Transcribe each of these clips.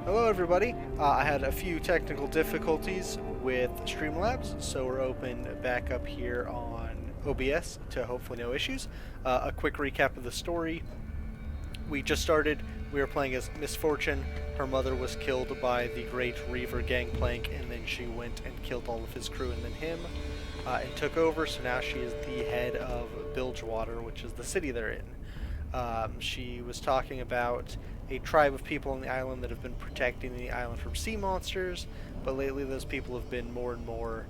Hello everybody, I had a few technical difficulties with Streamlabs, so we're open back up here on OBS to hopefully no issues. A quick recap of the story. We just started, we were playing as Misfortune. Her mother was killed by the Great Reaver Gangplank, and then she went and killed all of his crew and then him, and took over, so now she is the head of Bilgewater, which is the city they're in. She was talking about a tribe of people on the island that have been protecting the island from sea monsters, but lately those people have been more and more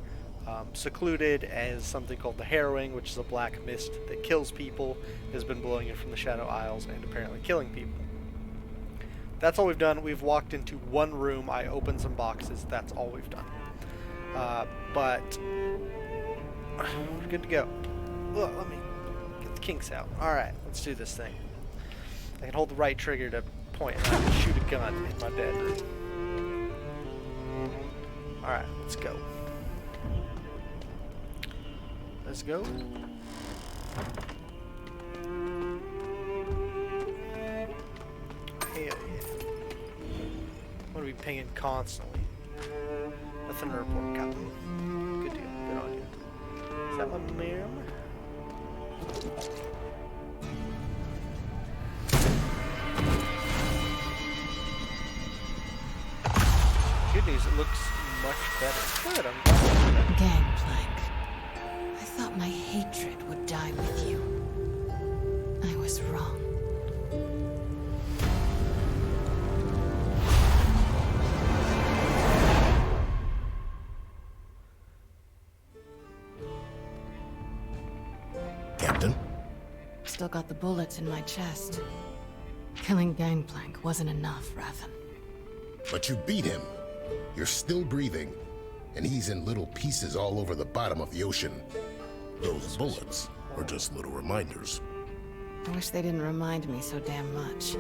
secluded, as something called the Harrowing, which is a black mist that kills people, has been blowing in from the Shadow Isles and apparently killing people. That's all we've done. We've walked into one room, I opened some boxes, that's all we've done. But we're good to go. Ugh, let me get the kinks out. Alright, let's do this thing. I can hold the right trigger to point and I can shoot a gun in my bedroom. Alright, let's go. Let's go. Hell yeah. I'm gonna be pinging constantly. Nothing to report, Captain. Good deal. Good on you. Is that my ma'am? Good news, it looks much better. Good, I'm glad. Gangplank. I thought my hatred would die with you. I was wrong. Captain? Still got the bullets in my chest. Killing Gangplank wasn't enough, Rathan. But you beat him. You're still breathing, and he's in little pieces all over the bottom of the ocean. Those bullets were just little reminders. I wish they didn't remind me so damn much.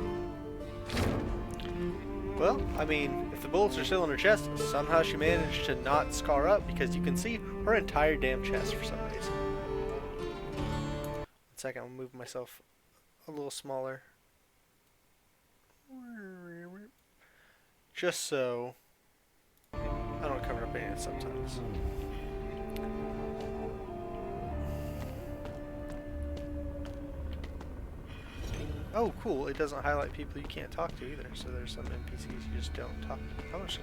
Well, I mean, if the bullets are still in her chest, somehow she managed to not scar up, because you can see her entire damn chest for some reason. 1 second, I'll move myself a little smaller. Just so I don't cover up any of it sometimes. Oh, cool. It doesn't highlight people you can't talk to either, so there's some NPCs you just don't talk to. How much to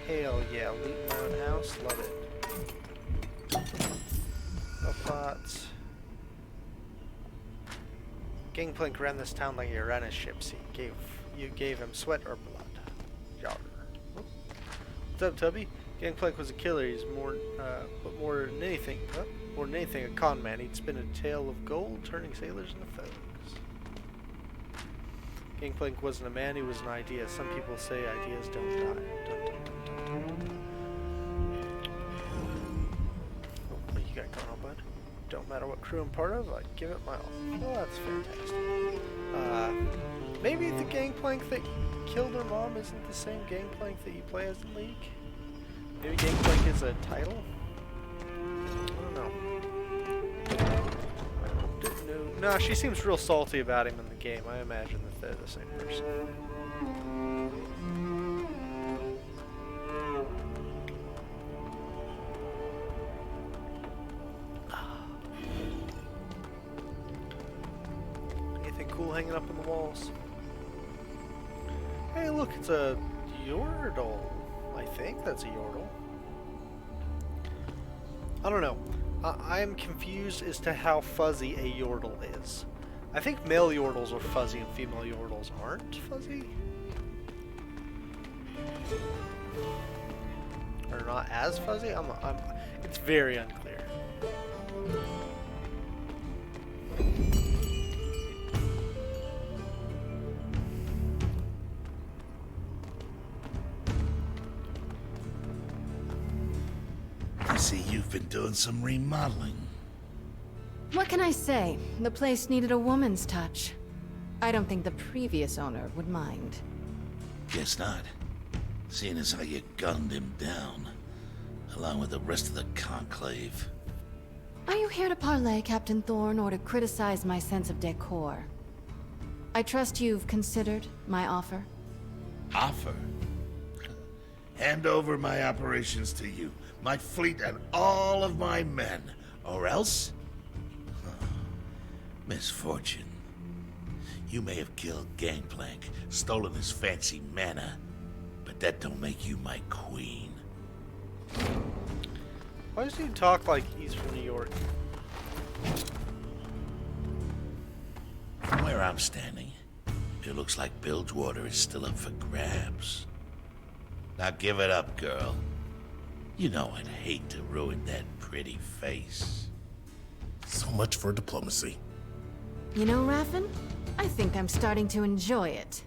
leave? Hell yeah, loot my own house, love it. No pots. Gangplank ran this town like he ran a ship. See, you gave him sweat or blood. Yarr. What's up, Tubby? Gangplank was a killer. He's but more than anything, a con man. He'd spin a tale of gold, turning sailors into thugs. Gangplank wasn't a man. He was an idea. Some people say ideas don't die. Dun, dun, dun, dun, dun. Oh, what you got going on, bud? Don't matter what crew I'm part of, I'd give it my all. Oh, that's fantastic. Maybe the Gangplank that killed her mom isn't the same Gangplank that you play as in League? Maybe Gangplank is a title? I don't know. No, she seems real salty about him in the game. I imagine that they're the same person. Cool hanging up on the walls. Hey, look, it's a Yordle. I think that's a Yordle. I don't know. I'm confused as to how fuzzy a Yordle is. I think male Yordles are fuzzy and female Yordles aren't fuzzy. Or not as fuzzy? It's very unclear. See, you've been doing some remodeling. What can I say? The place needed a woman's touch. I don't think the previous owner would mind. Guess not. Seeing as how you gunned him down, along with the rest of the conclave. Are you here to parley, Captain Thorne, or to criticize my sense of decor? I trust you've considered my offer. Offer? Hand over my operations to you, my fleet and all of my men, or else? Misfortune. You may have killed Gangplank, stolen his fancy mana, but that don't make you my queen. Why does he talk like he's from New York? From where I'm standing, it looks like Bilgewater is still up for grabs. Now give it up, girl. You know I'd hate to ruin that pretty face. So much for diplomacy. You know, Raffen, I think I'm starting to enjoy it.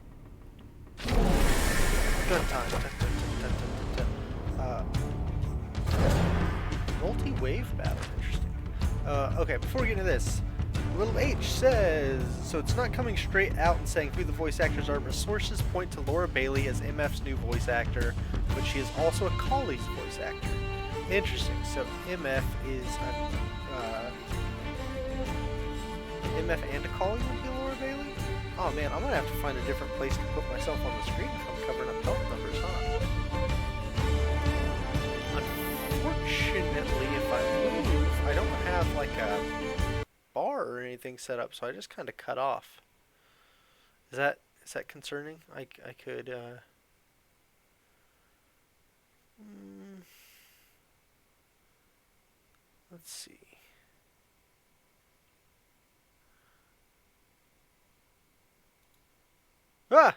Gun time. Multi-wave battle. Interesting. Okay, before we get into this, Little H says, so it's not coming straight out and saying who the voice actors are, but sources point to Laura Bailey as MF's new voice actor, but she is also Akali's voice actor. Interesting. So MF is MF and Akali would be Laura Bailey? Oh man, I'm gonna have to find a different place to put myself on the screen if I'm covering up health numbers, huh? Unfortunately, if I move, I don't have like a bar or anything set up, so I just kind of cut off. Is that concerning? I could let's see. Ah!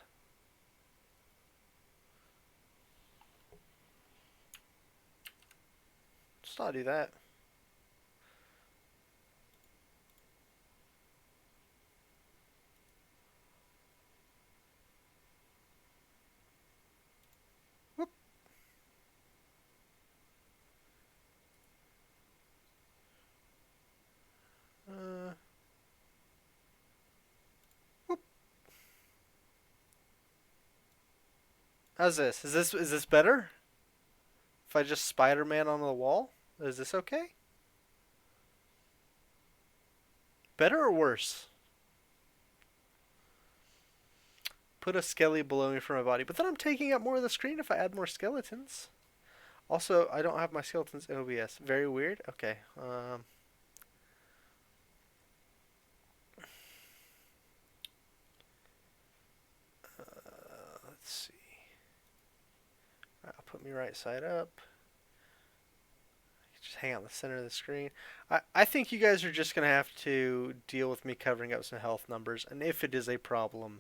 Let's not do that. Whoop. Whoop. How's this? Is this better? If I just Spider-Man on the wall? Is this okay? Better or worse? Put a skelly below me for my body. But then I'm taking up more of the screen if I add more skeletons. Also, I don't have my skeletons in OBS. Very weird. Okay. Let's see. I'll put me right side up. Just hang out in the center of the screen. I think you guys are just going to have to deal with me covering up some health numbers. And if it is a problem,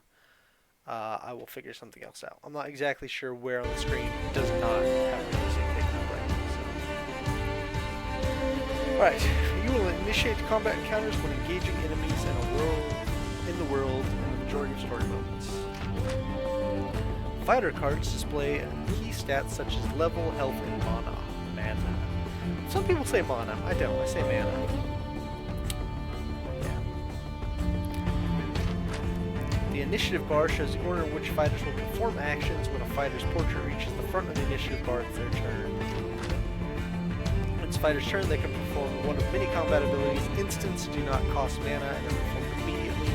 I will figure something else out. I'm not exactly sure where on the screen it does not have music taken up right now. Alright, you will initiate combat encounters when engaging enemies in the world in the majority of story moments. Fighter cards display key stats such as level, health, and mana. Some people say mana. I don't. I say mana. Yeah. The initiative bar shows the order in which fighters will perform actions when a fighter's portrait reaches the front of the initiative bar. It's their turn. When it's fighter's turn, they can perform one of many combat abilities. Instants do not cost mana and are performed immediately.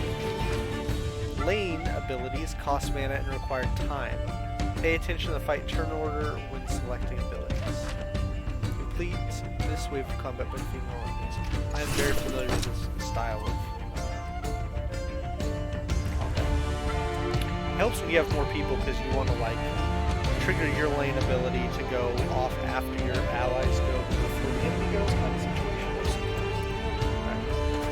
Lane abilities cost mana and require time. Pay attention to the fight turn order when selecting abilities. Complete this wave of combat by female enemies. I am very familiar with this style of combat. It helps when you have more people because you want to like trigger your lane ability to go off after your allies go before the enemy goes kind of situation. Alright,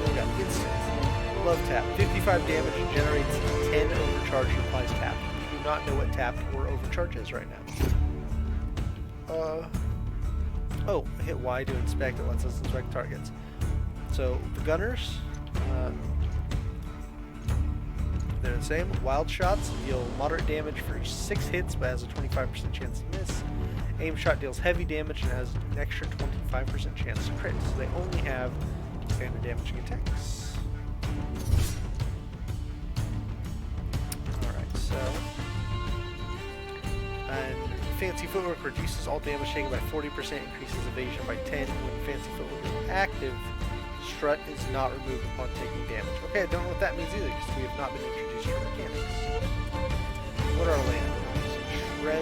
we got instant. Love tap. 55 damage and generates 10 overcharge and applies tap. You do not know what tap or overcharge is right now. Oh, hit Y to inspect. It lets us inspect targets. So, the gunners, they're the same. Wild shots deal moderate damage for each 6 hits, but has a 25% chance to miss. Aim shot deals heavy damage and has an extra 25% chance to crit. So they only have standard damaging attacks. Alright, so... And Fancy Footwork reduces all damage taken by 40%, increases evasion by 10. When Fancy Footwork is active, strut is not removed upon taking damage. Okay, I don't know what that means either, because we have not been introduced to mechanics. What are our land abilities? Shred,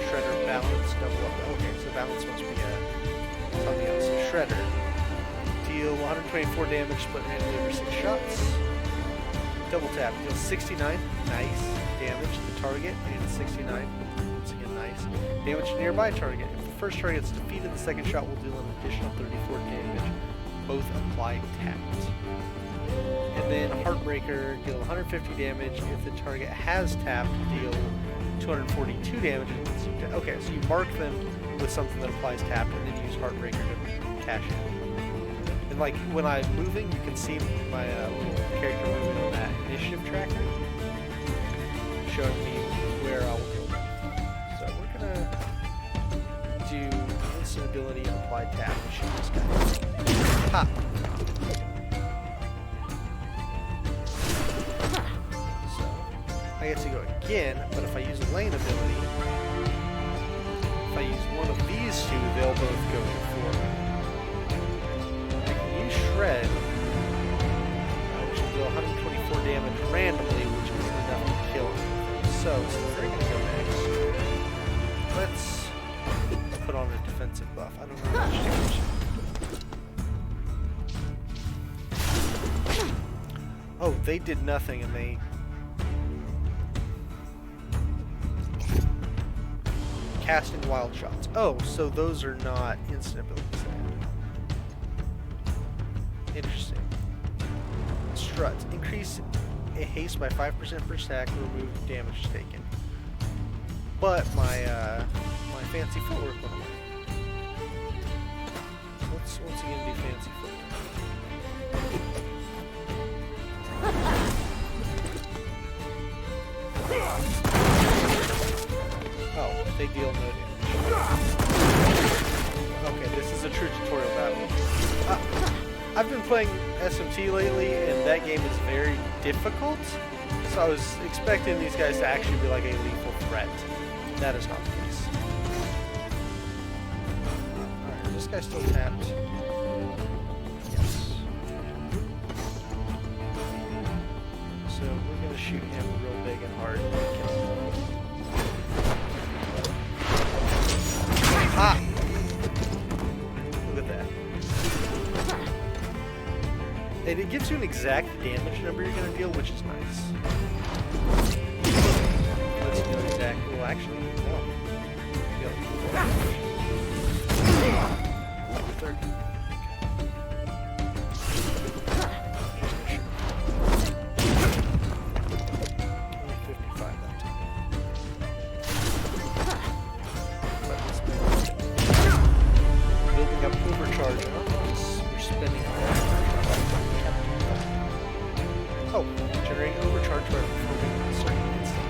Shredder, balance, double up. Okay, so balance must be something else. So Shredder. Deal 124 damage split randomly over 6 shots. Double tap. Deal 69. Nice. Damage to the target. And 69. Once again, nice. Damage to nearby target. If the first target is defeated, the second shot will deal an additional 34 damage. Both apply tapped. And then Heartbreaker. Deal 150 damage. If the target has tapped, deal 242 damage. Okay, so you mark them with something that applies tapped, and then use Heartbreaker to cash in. And like when I'm moving, you can see my little character moving on that initiative tracker, showing me where I'll go. So we're gonna do instant ability and apply tap and shoot this guy. Ha! So I get to go again, but if I use a lane ability, if I use one of these two, they'll both go before me. I can use Shred, which will deal 124 damage randomly, which is enough to kill him. So since they're going to go next, let's put on a defensive buff. I don't know how much damage. Oh, they did nothing and they... Casting wild shots. Oh, so those are not instant abilities then. Interesting. Struts. Increase a haste by 5% per stack, remove damage taken. But my my fancy footwork went away. Let's once again do fancy footwork. Oh, they deal no damage. Okay, this is a true tutorial battle. I've been playing SMT lately, and that game is very difficult. So I was expecting these guys to actually be like a lethal threat. That is not the case. Alright, is this guy still tapped? Yes. So we're going to shoot him real big and hard. Ah! Look at that. And it gives you an exact damage number you're going to deal, which is nice. Let's do exact. Well, actually, no. Deal 30. Only 55 that time. Building up overcharge. We're spending Oh, generate overcharge by performing certain instant.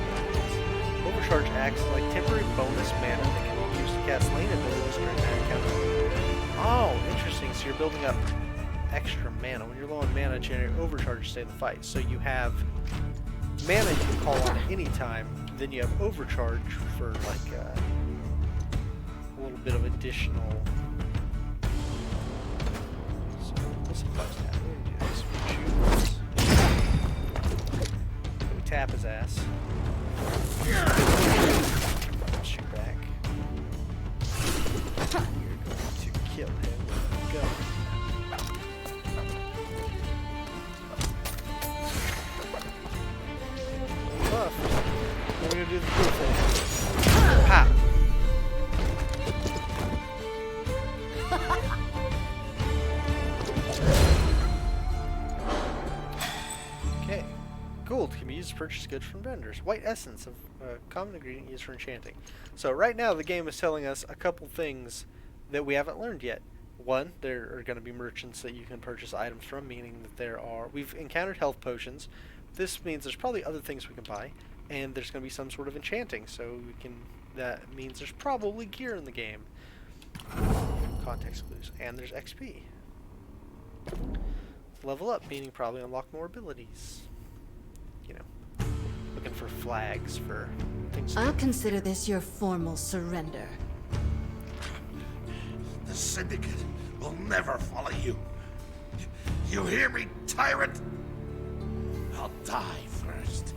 Overcharge acts like temporary bonus mana that can be used to cast lane abilities during that encounter. Oh, interesting. So you're building up extra mana. When you're low on mana, generate overcharge to stay in the fight. So you have mana you can call on at any time. Then you have overcharge for like a little bit of additional. So this applies to that. We're gonna do this. We shoot this. Tap his ass. Shoot back. You're going to kill him with a gun. Buff. We're going to do the cool thing. Ha! Okay. Gold can be used to purchase goods from vendors. White essence, a common ingredient used for enchanting. So right now the game is telling us a couple things that we haven't learned yet. One, there are going to be merchants that you can purchase items from, meaning that we've encountered health potions. This means there's probably other things we can buy, and there's going to be some sort of enchanting. So that means there's probably gear in the game. Context clues, and there's XP. Level up, meaning probably unlock more abilities. You know, looking for flags for things. I'll consider this your formal surrender. The Syndicate will never follow you. You hear me, tyrant? I'll die first.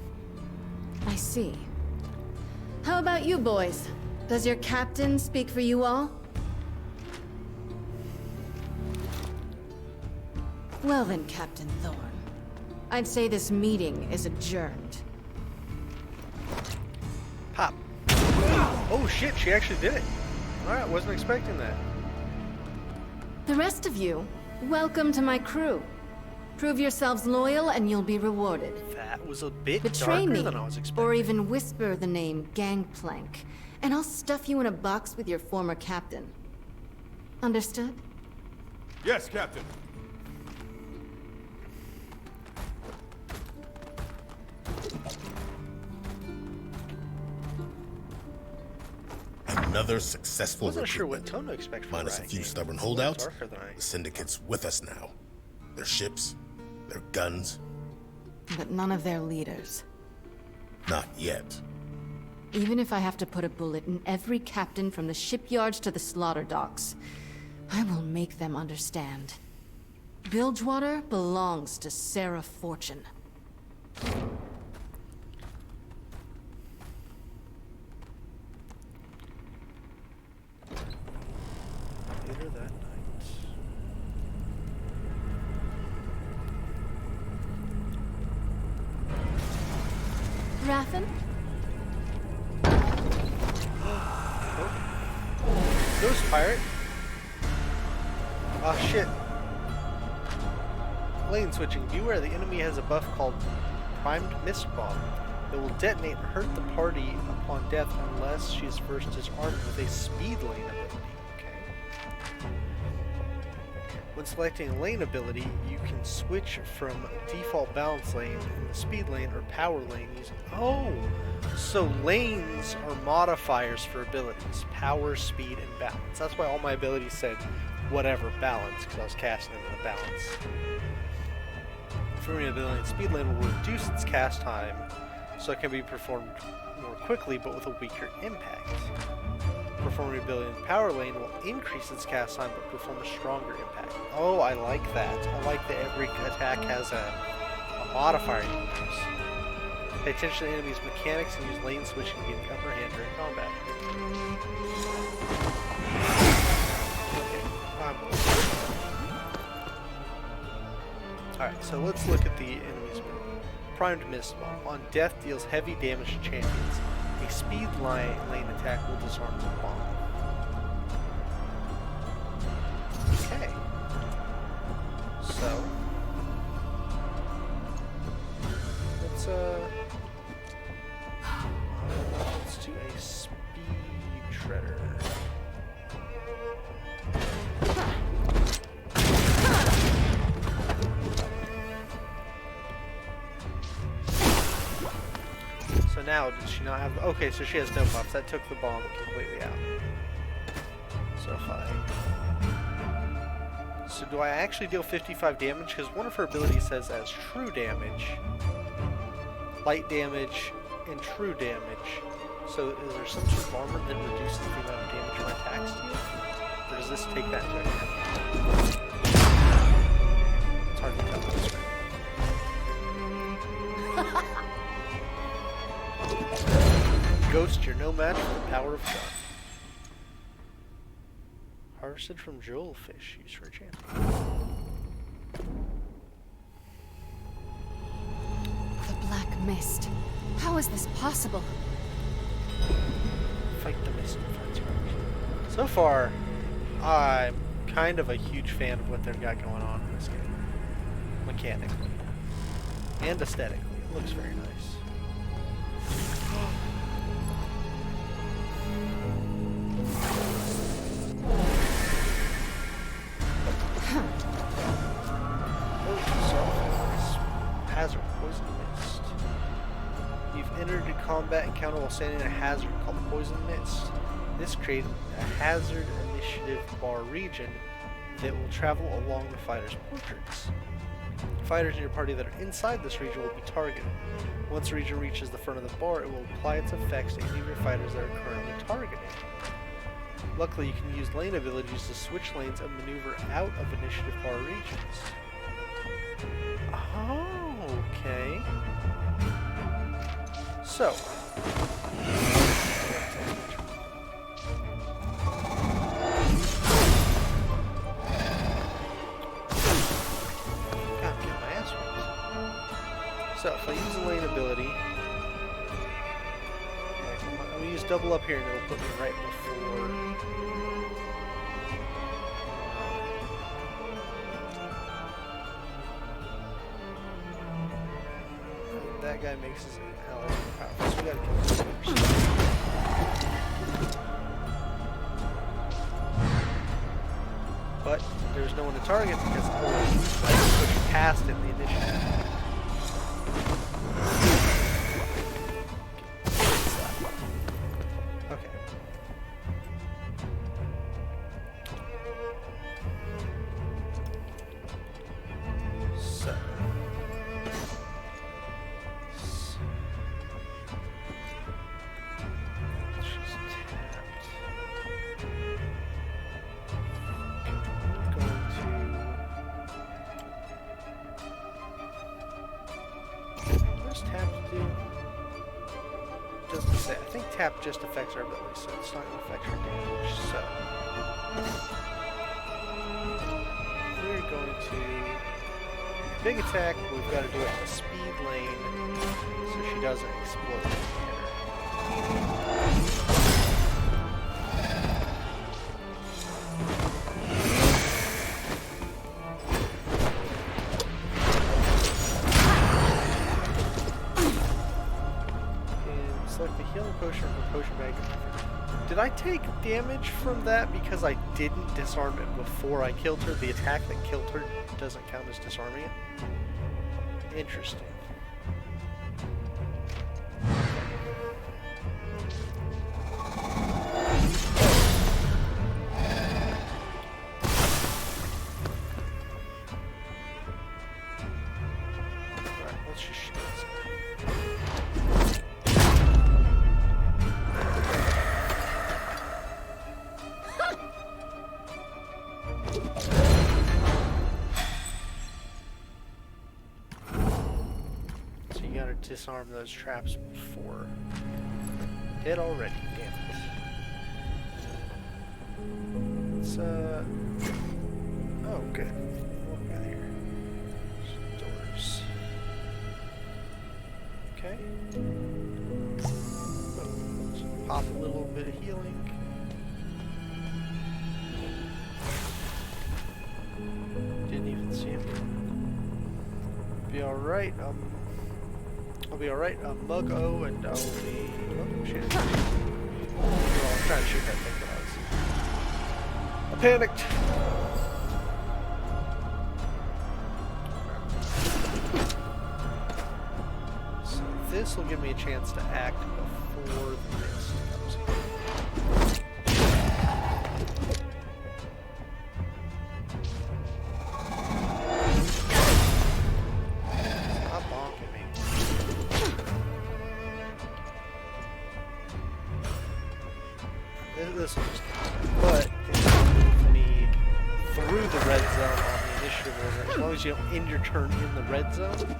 I see. How about you boys? Does your captain speak for you all? Well then, Captain Thorne. I'd say this meeting is adjourned. Pop. Oh shit, she actually did it. Alright, wasn't expecting that. The rest of you, welcome to my crew. Prove yourselves loyal and you'll be rewarded. That was a bit Betray darker me, than I was expecting. or even whisper the name Gangplank, and I'll stuff you in a box with your former captain. Understood? Yes, Captain. Another successful Wasn't sure what recruitment. tone to expect from Minus a Riot few Games. stubborn It's a little holdouts, darker than I- the Syndicate's with us now. Their ships, their guns, But none of their leaders. not yet. Even if I have to put a bullet in every captain from the shipyards to the slaughter docks, I will make them understand. Bilgewater belongs to Sarah Fortune. Later that night. Rathan? Ghost pirate. Oh shit. Lane switching. Beware, the enemy has a buff called Primed Mist Bomb that will detonate and hurt the party upon death unless she is first disarmed with a speed lane ability. Okay. When selecting a lane ability, you can switch from default balance lane in the speed lane or power lane using. Oh! So lanes are modifiers for abilities. Power, speed, and balance. That's why all my abilities said whatever balance, because I was casting them in a balance. Performing an ability in speed lane will reduce its cast time, so it can be performed more quickly but with a weaker impact. Performing an ability in power lane will increase its cast time but perform a stronger impact. Oh, I like that. I like that every attack has a modifier you can use. Pay attention to the enemy's mechanics and use lane switching to gain the upper hand during combat. Alright, so let's look at the enemy's move. Primed Mist Bomb. On death deals heavy damage to champions. A speed lane attack will disarm the bomb. Okay. So let's do a speed shredder. So now, did she not have the... Okay, so she has no buffs. That took the bomb completely out. So if I... So do I actually deal 55 damage? Because one of her abilities says as true damage, light damage, and true damage. So is there some sort of armor that reduces the amount of damage my attacks do? Or does this take that into account? It's hard to tell on the screen. Ghost, you're no match for the power of God. Harvested from jewelfish, used for a champion. The Black Mist. How is this possible? Fight the mist and find sparks. So far, I'm kind of a huge fan of what they've got going on in this game. Mechanically. And aesthetically. It looks very nice. Hazard, poison mist. You've entered a combat encounter while standing in a hazard called poison mist. This creates a hazard initiative bar region that will travel along the fighter's portraits. Fighters in your party that are inside this region will be targeted. Once the region reaches the front of the bar, it will apply its effects to any of your fighters that are currently targeted. Luckily, you can use lane abilities to switch lanes and maneuver out of initiative bar regions. So. God, get my ass whipped. So, if I use a lane ability, I'm going to use double up here and it'll put me right before. That guy makes his allies more powerful, so we gotta kill him first. But there's no one to target because the whole pushed past in the initiative. Okay. So. She's tapped. Going to. What does tap do? Doesn't say. I think tap just affects our ability, so it's not going to affect our damage. So. We're going to. Big attack, but we've got to do it in a speed lane so she doesn't explode. And select the healing potion from potion bag. Did I take damage from that because I didn't disarm it before I killed her? The attack that killed her doesn't count as disarming it? Interesting. Alright, let's just shoot this guy. So you gotta disarm those traps before. Dead already, damn it. It's oh, good. What we got here? Some doors. Okay. Let's pop a little bit of healing. Didn't even see him. Be alright, I'll be alright, Mug-O, and I'll be... Oh, shit. Well, I'm trying to shoot that thing, but I panicked! So this will give me a chance to act before the mist comes in. Stop bonking me. This will just but it's going to move me through the red zone on the initiative order. As long as you don't end your turn in the red zone, you're in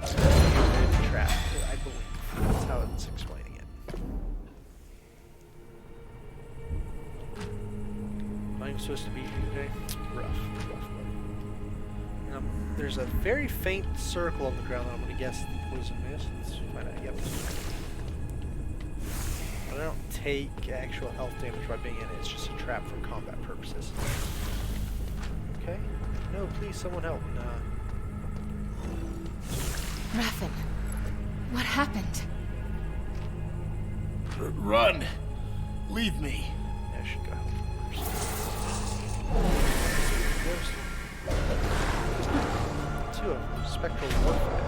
the trap, I believe. That's how it's explaining it. Am I even supposed to be here today? Rough, buddy. There's a very faint circle on the ground that I'm going to guess the poison mist. Let's find out. Yep. But I don't take actual health damage by being in it. It's just a trap for combat purposes. Okay. No, please, someone help. Nah. Raffen, what happened? Run! Leave me. Yeah, I should go help first. Two of them. Spectral Warfare.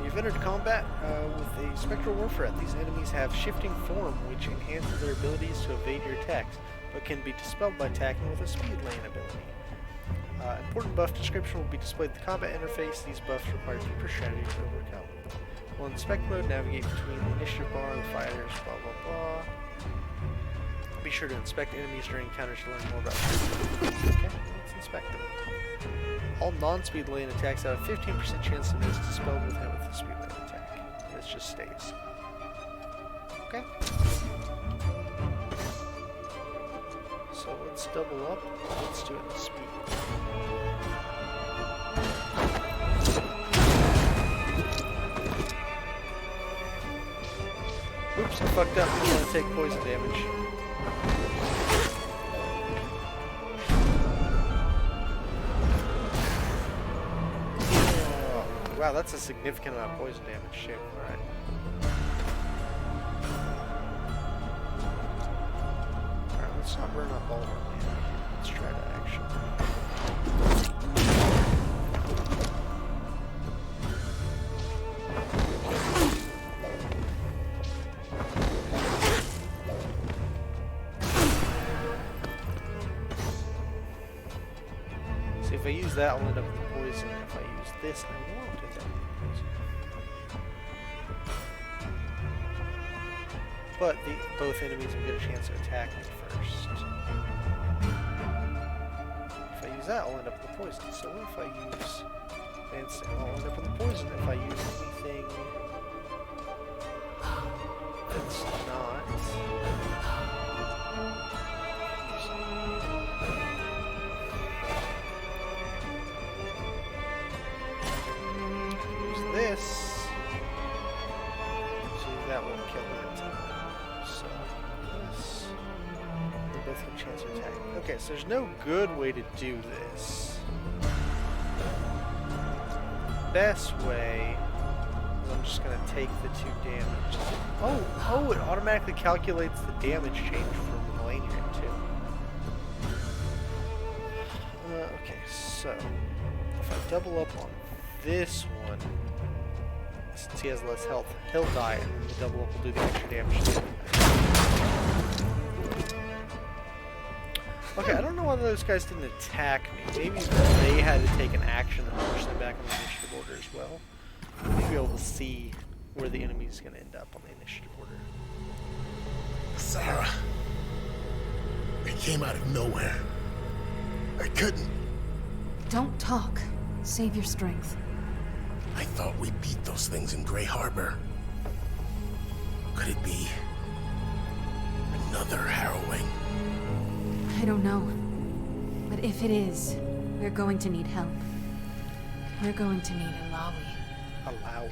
You've entered combat with a Spectral Warfare. These enemies have shifting form, which enhances their abilities to evade your attacks, but can be dispelled by attacking with a speed lane ability. Important buff description will be displayed in the combat interface. These buffs require deeper strategy to overcome. While in Spec mode, navigate between the initiative bar, the fighters, blah blah blah. Be sure to inspect enemies during encounters to learn more about them. Okay, let's inspect them. All non-speed lane attacks have a 15% chance to miss, dispelled with him with the speed lane attack. And it just stays. Okay. So let's double up. Let's do it in speed. Oops, I fucked up. I'm gonna take poison damage. Wow, that's a significant amount of poison damage, shit. Alright. Alright, let's not burn up all of our mana. Let's try to actually... See, if I use that, I'll end up with poison. If I use this, then I won't end up with poison. But both enemies will get a chance to attack me first. If I use that, I'll end up with poison. So what if I use dancing? I'll end up with poison if I use anything that's not... This, so that won't kill it. So this, they both get a chance to attack. Okay, so there's no good way to do this. Best way is I'm just gonna take the 2 damage. Oh, it automatically calculates the damage change from the lane you're in too. Okay, so if I double up on this one. Since he has less health, he'll die, and the double up will do the extra damage. Okay, I don't know why those guys didn't attack me. Maybe they had to take an action to push them back on the initiative order as well. Maybe be able to see where the enemy is going to end up on the initiative order. Sarah. It came out of nowhere. I couldn't. Don't talk. Save your strength. I thought we beat those things in Grey Harbor. Could it be another harrowing? I don't know. But if it is, we're going to need help. We're going to need Alawi. Alawi.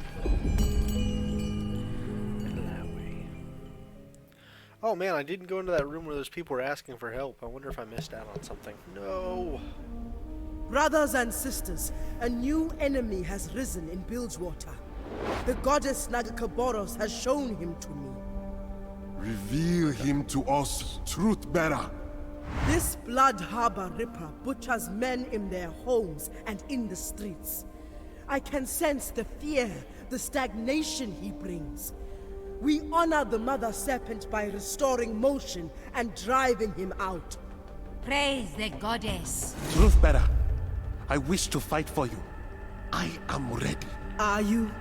Oh man, I didn't go into that room where those people were asking for help. I wonder if I missed out on something. No. Brothers and sisters, a new enemy has risen in Bilgewater. The goddess Nagakaboros has shown him to me. Reveal him to us, truth bearer. This Blood Harbor Ripper butchers men in their homes and in the streets. I can sense the fear, the stagnation he brings. We honor the Mother Serpent by restoring motion and driving him out. Praise the goddess. Truth bearer, I wish to fight for you. I am ready. Are you?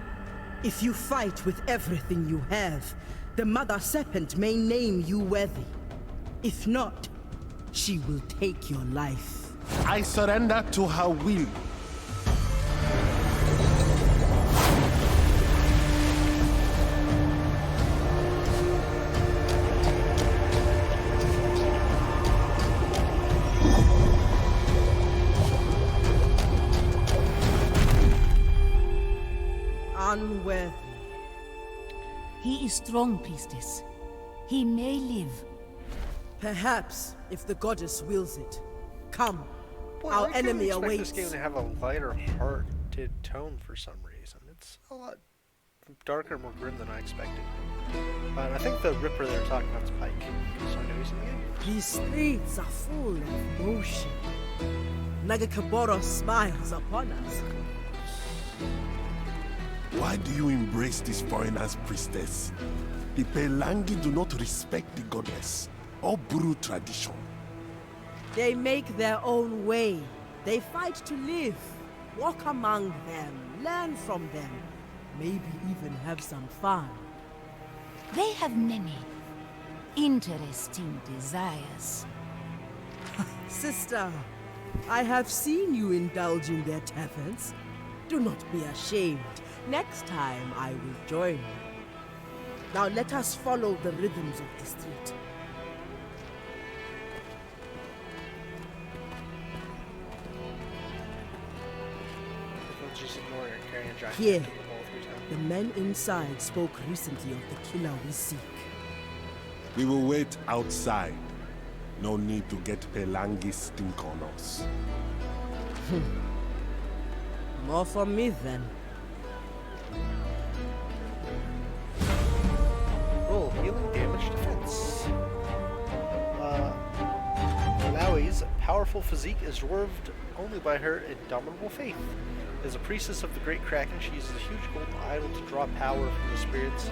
If you fight with everything you have, the Mother Serpent may name you worthy. If not, she will take your life. I surrender to her will. Unworthy. He is strong, priestess. He may live. Perhaps, if the goddess wills it. Come, Boy, our I kinda enemy expect awaits. this game to have a lighter hearted tone for some reason. It's a lot darker, more grim than I expected. And I think the Ripper they're talking about is Pike. So I know he's in the game. These streets are full of motion. Nagakaboro smiles upon us. Why do you embrace this foreigner's priestess? The Pelangi do not respect the goddess or brew tradition. They make their own way. They fight to live. Walk among them, learn from them, maybe even have some fun. They have many interesting desires. Sister, I have seen you indulge in their taverns. Do not be ashamed. Next time I will join you. Now let us follow the rhythms of the street. Just ignore it and carry a giant Here, tentacle ball through town. the men inside spoke recently of the killer we seek. We will wait outside. No need to get Pelangi stink on us. More for me then. Roll healing damage defense. Maui's powerful physique is dwarfed only by her indomitable faith. As a priestess of the Great Kraken, she uses a huge golden idol to draw power from the spirits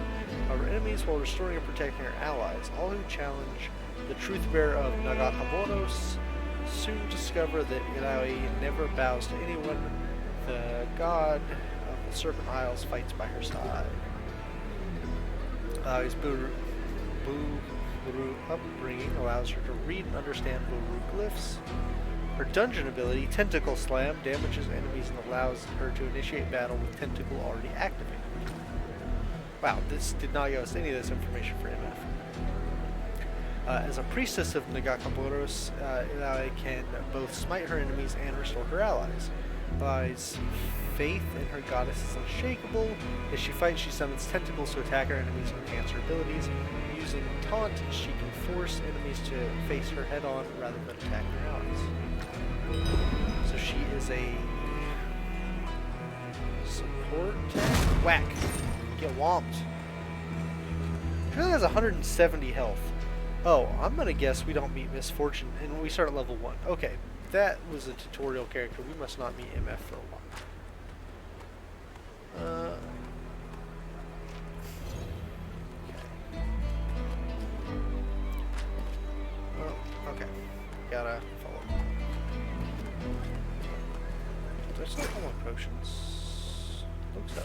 of her enemies while restoring and protecting her allies. All who challenge the truth bearer of Nagakaboros soon discover that Ilaoi never bows to anyone. The god of the Serpent Isles fights by her side. Ilaoi's Buru upbringing allows her to read and understand Buru glyphs. Her dungeon ability, Tentacle Slam, damages enemies and allows her to initiate battle with Tentacle already activated. Wow, this did not give us any of this information for MF. As a priestess of Nagakaboros, Ilaoi can both smite her enemies and restore her allies. Ilaoi's faith in her goddess is unshakable. As she fights, she summons tentacles to attack her enemies and enhance her abilities. Using taunt, she can force enemies to face her head-on rather than attack her allies. So she is a support attack. Whack. Get whomped. She only has 170 health. Oh, I'm gonna guess we don't meet Misfortune and we start at level 1. Okay, that was a tutorial character. We must not meet MF for a while. Okay. Gotta follow. There's no more potions. Looks so.